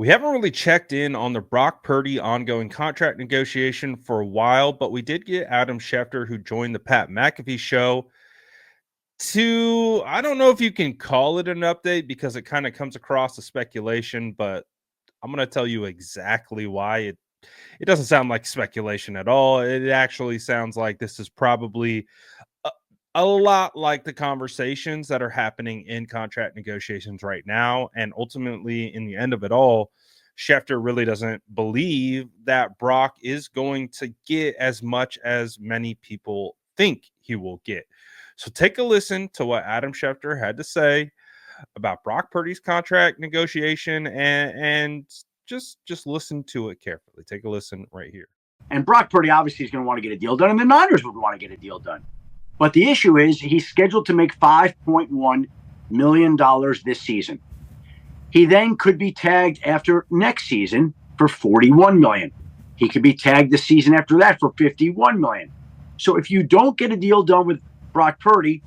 We haven't really checked in on the Brock Purdy ongoing contract negotiation for a while, but we did get Adam Schefter, who joined the Pat McAfee show, to, I don't know if you can call it an update because it kind of comes across as speculation, but I'm going to tell you exactly why it doesn't sound like speculation at all. It actually sounds like this is probably a, a lot like the conversations that are happening in contract negotiations right now. And ultimately, in the end of it all, Schefter really doesn't believe that Brock is going to get as much as many people think he will get. So take a listen to what Adam Schefter had to say about Brock Purdy's contract negotiation and just listen to it carefully. Take a listen right here. And Brock Purdy obviously is going to want to get a deal done, and the Niners would want to get a deal done. But the issue is he's scheduled to make $5.1 million this season. He then could be tagged after next season for $41 million. He could be tagged the season after that for $51 million. So if you don't get a deal done with Brock Purdy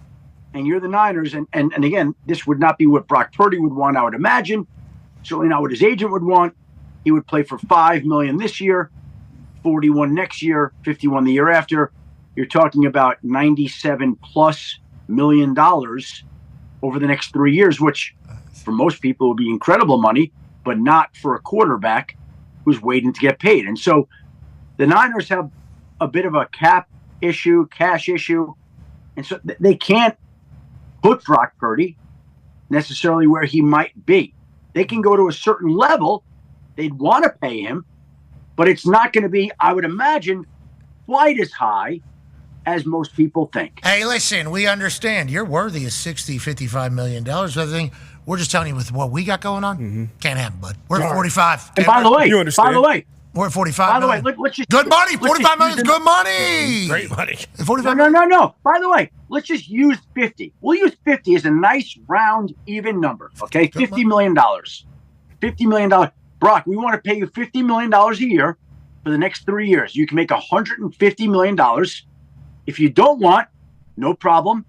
and you're the Niners, and again, this would not be what Brock Purdy would want, I would imagine. Certainly not what his agent would want. He would play for $5 million this year, 41 next year, 51 the year after. You're talking about $97+ million over the next 3 years, which for most people would be incredible money, but not for a quarterback who's waiting to get paid. And so the Niners have a bit of a cap issue, cash issue. And so they can't put Brock Purdy necessarily where he might be. They can go to a certain level. They'd want to pay him, but it's not going to be, I would imagine, quite as high as most people think. Hey, listen, we understand you're worthy of $60, $55 million. I think we're just telling you with what we got going on, can't happen, bud. We're at 45. And by the way, we're at 45 by the way, million. let's just good money. 45 million is good money. Great money. 45 No. By the way, let's just use 50. We'll use 50 as a nice round even number. Okay, $50 million. $50 million. Brock, we want to pay you $50 million a year for the next 3 years. You can make $150 million. If you don't want, no problem.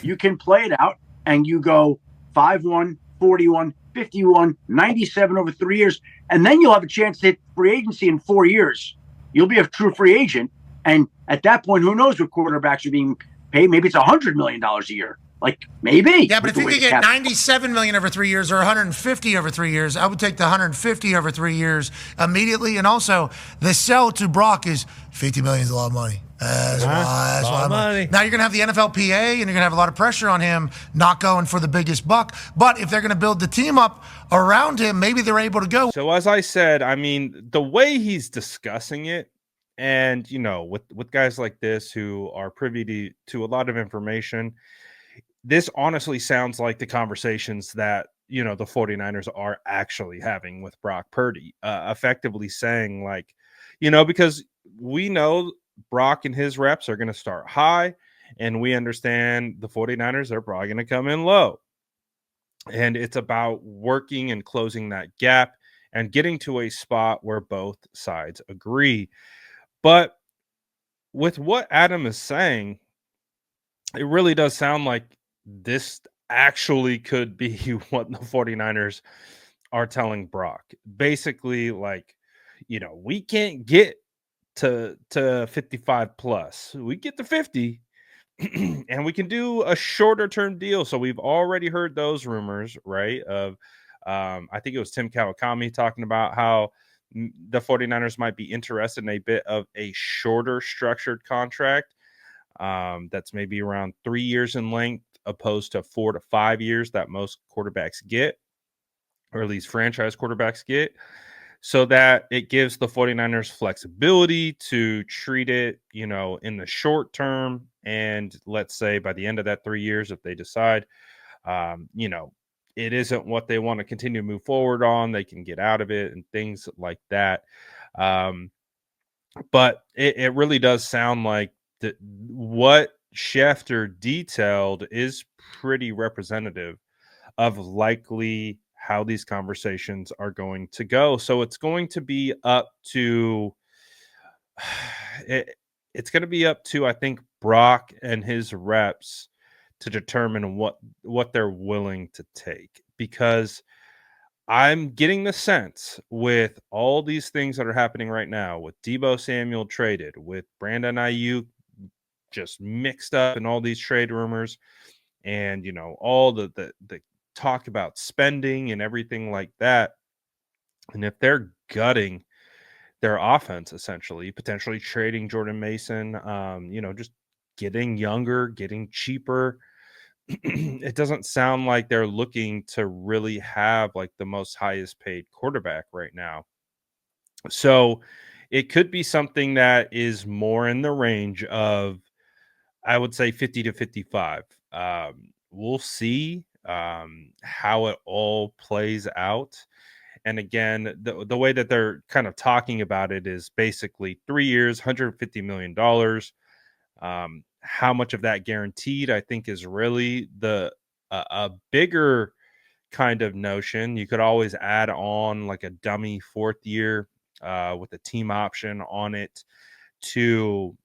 You can play it out and you go 5-1, 41, 51, 97 over 3 years. And then you'll have a chance to hit free agency in 4 years. You'll be a true free agent. And at that point, who knows what quarterbacks are being paid? Maybe it's $100 million a year. Like, maybe. Yeah, but if you could get $97 million over 3 years or $150 over 3 years, I would take the $150 over 3 years immediately. And also, the sell to Brock is $50 million is a lot of money. That's a lot of money. Now you're going to have the NFLPA, and you're going to have a lot of pressure on him not going for the biggest buck. But if they're going to build the team up around him, maybe they're able to go. So as I said, I mean, the way he's discussing it, and, you know, with guys like this who are privy to a lot of information, this honestly sounds like the conversations that, you know, the 49ers are actually having with Brock Purdy, effectively saying, like, you know, because we know Brock and his reps are going to start high, and we understand the 49ers are probably going to come in low. And it's about working and closing that gap and getting to a spot where both sides agree. But with what Adam is saying, it really does sound like this actually could be what the 49ers are telling Brock. Basically, like, you know, we can't get to 55 plus. We get to 50 and we can do a shorter term deal. So we've already heard those rumors, right? Of I think it was Tim Kawakami talking about how the 49ers might be interested in a bit of a shorter structured contract that's maybe around 3 years in length, opposed to 4 to 5 years that most quarterbacks get, or at least franchise quarterbacks get, so that it gives the 49ers flexibility to treat it, you know, in the short term. And let's say by the end of that 3 years, if they decide, you know, it isn't what they want to continue to move forward on, they can get out of it and things like that. But it really does sound like what Schefter detailed is pretty representative of likely how these conversations are going to go. So it's going to be up to it's going to be up to, I think, Brock and his reps to determine what they're willing to take, because I'm getting the sense with all these things that are happening right now, with Debo Samuel traded, with Brandon Ayuk just mixed up in all these trade rumors, and all the talk about spending and everything like that. And if they're gutting their offense, essentially, potentially trading Jordan Mason, just getting younger, getting cheaper, it doesn't sound like they're looking to really have like the most highest paid quarterback right now. So it could be something that is more in the range of, I would say, 50 to 55. We'll see how it all plays out. And again, the way that they're kind of talking about it is basically 3 years, $150 million. How much of that guaranteed, I think, is really a bigger kind of notion. You could always add on like a dummy fourth year with a team option on it to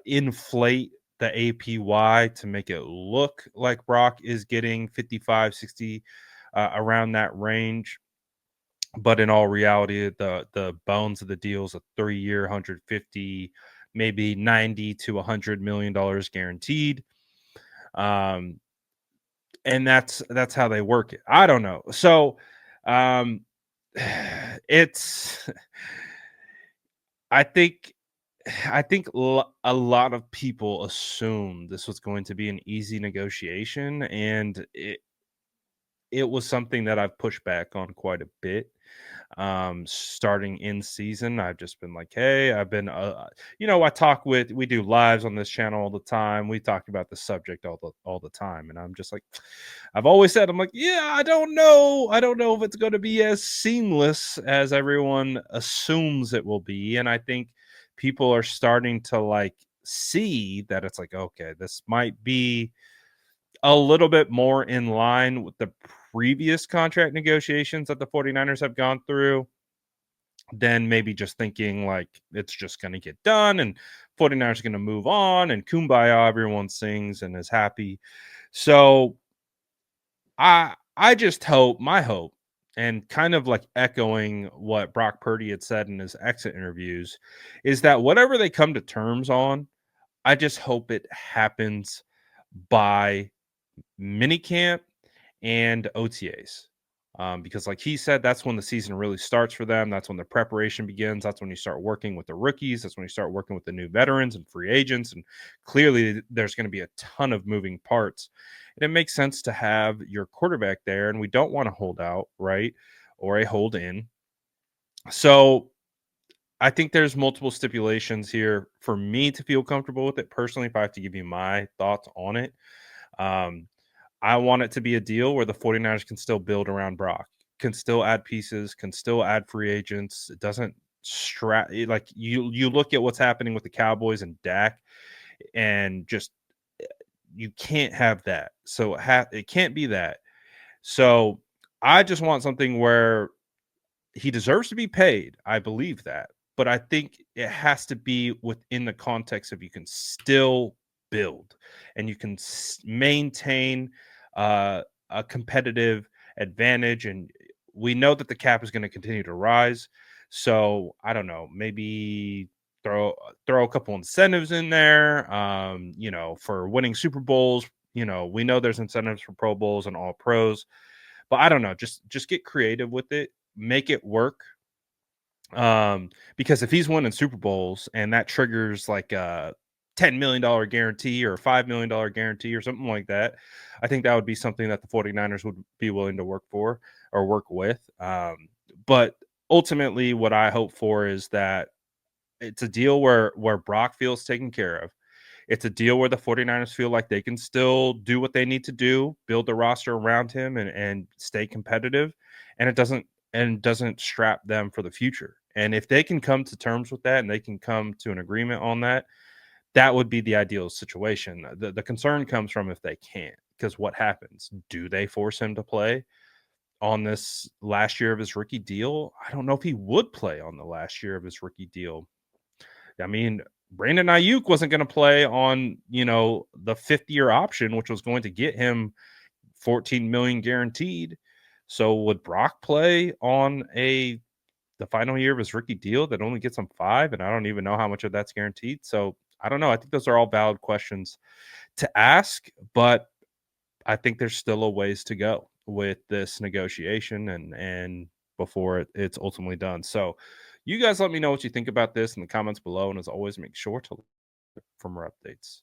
inflate the APY to make it look like Brock is getting 55, 60 around that range. But in all reality, the bones of the deal is a 3-year, 150, maybe 90 to $100 million guaranteed. And that's how they work it. I don't know. So it's I think a lot of people assumed this was going to be an easy negotiation, and it was something that I've pushed back on quite a bit. Starting in season, I've just been like, hey, I've been we do lives on this channel all the time. We talk about the subject all the time, and I'm just like, I've always said, I'm like, yeah, I don't know if it's going to be as seamless as everyone assumes it will be. And I think people are starting to like see that it's like, okay, this might be a little bit more in line with the previous contract negotiations that the 49ers have gone through than maybe just thinking like it's just going to get done and 49ers are going to move on and kumbaya, everyone sings and is happy. So I just hope, my hope, and kind of like echoing what Brock Purdy had said in his exit interviews, is that whatever they come to terms on, I just hope it happens by minicamp and OTAs. Because, like he said, that's when the season really starts for them. That's when the preparation begins. That's when you start working with the rookies. That's when you start working with the new veterans and free agents. And clearly, there's going to be a ton of moving parts. And it makes sense to have your quarterback there. And we don't want to hold out, right? Or a hold in. So I think there's multiple stipulations here for me to feel comfortable with it personally. If I have to give you my thoughts on it, um, I want it to be a deal where the 49ers can still build around Brock, can still add pieces, can still add free agents. It doesn't like you look at what's happening with the Cowboys and Dak, and just you can't have that. So it can't be that. So I just want something where he deserves to be paid. I believe that. But I think it has to be within the context of you can still build and you can maintain a competitive advantage. And we know that the cap is going to continue to rise. So I don't know, maybe throw a couple incentives in there, for winning Super Bowls. We know there's incentives for Pro Bowls and all pros, but I don't know, just get creative with it, make it work. Because if he's winning Super Bowls and that triggers like a $10 million guarantee or a $5 million guarantee or something like that, I think that would be something that the 49ers would be willing to work for or work with. But ultimately, what I hope for is that it's a deal where Brock feels taken care of. It's a deal where the 49ers feel like they can still do what they need to do, build the roster around him and stay competitive. And it doesn't strap them for the future. And if they can come to terms with that and they can come to an agreement on that, that would be the ideal situation. The concern comes from if they can't, because what happens? Do they force him to play on this last year of his rookie deal? I don't know if he would play on the last year of his rookie deal. I mean, Brandon Ayuk wasn't going to play on, the 5th year option, which was going to get him 14 million guaranteed. So would Brock play on the final year of his rookie deal that only gets him 5? And I don't even know how much of that's guaranteed. So I don't know. I think those are all valid questions to ask, but I think there's still a ways to go with this negotiation and before it's ultimately done. So you guys let me know what you think about this in the comments below. And as always, make sure to look for more updates.